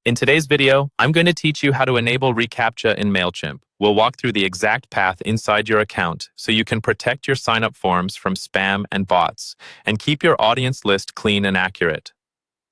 In today's video, I'm going to teach you how to enable Recaptcha in Mailchimp. We'll walk through the exact path inside your account so you can protect your sign-up forms from spam and bots and keep your audience list clean and accurate.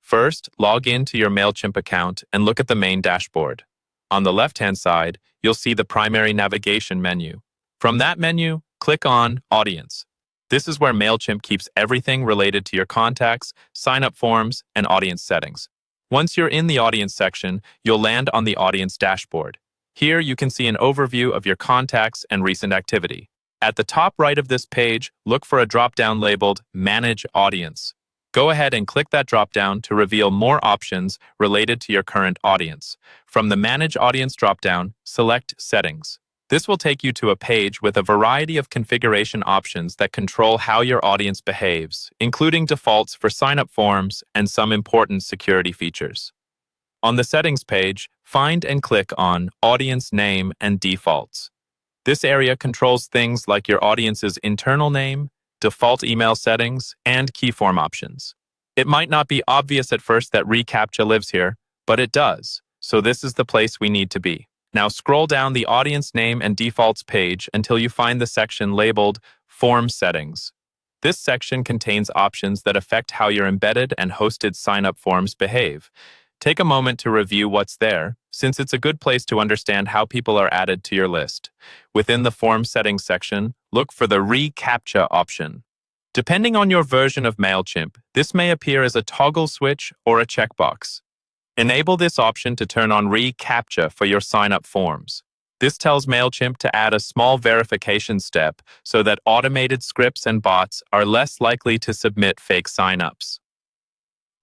First, log in to your Mailchimp account and look at the main dashboard. On the left-hand side, you'll see the primary navigation menu. From that menu, click on Audience. This is where Mailchimp keeps everything related to your contacts, sign-up forms, and audience settings. Once you're in the audience section, you'll land on the audience dashboard. Here you can see an overview of your contacts and recent activity. At the top right of this page, look for a drop-down labeled Manage Audience. Go ahead and click that drop-down to reveal more options related to your current audience. From the Manage Audience drop-down, select Settings. This will take you to a page with a variety of configuration options that control how your audience behaves, including defaults for sign-up forms and some important security features. On the Settings page, find and click on Audience Name and Defaults. This area controls things like your audience's internal name, default email settings, and keyform options. It might not be obvious at first that Recaptcha lives here, but it does, so this is the place we need to be. Now scroll down the Audience Name and Defaults page until you find the section labeled Form Settings. This section contains options that affect how your embedded and hosted sign-up forms behave. Take a moment to review what's there, since it's a good place to understand how people are added to your list. Within the Form Settings section, look for the Recaptcha option. Depending on your version of Mailchimp, this may appear as a toggle switch or a checkbox. Enable this option to turn on Recaptcha for your sign-up forms. This tells Mailchimp to add a small verification step so that automated scripts and bots are less likely to submit fake sign-ups.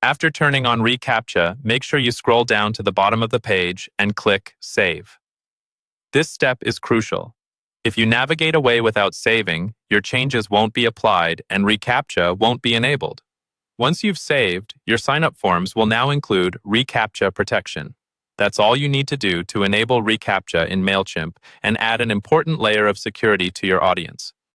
After turning on Recaptcha, make sure you scroll down to the bottom of the page and click Save. This step is crucial. If you navigate away without saving, your changes won't be applied and Recaptcha won't be enabled. Once you've saved, your sign-up forms will now include Recaptcha protection. That's all you need to do to enable Recaptcha in Mailchimp and add an important layer of security to your audience.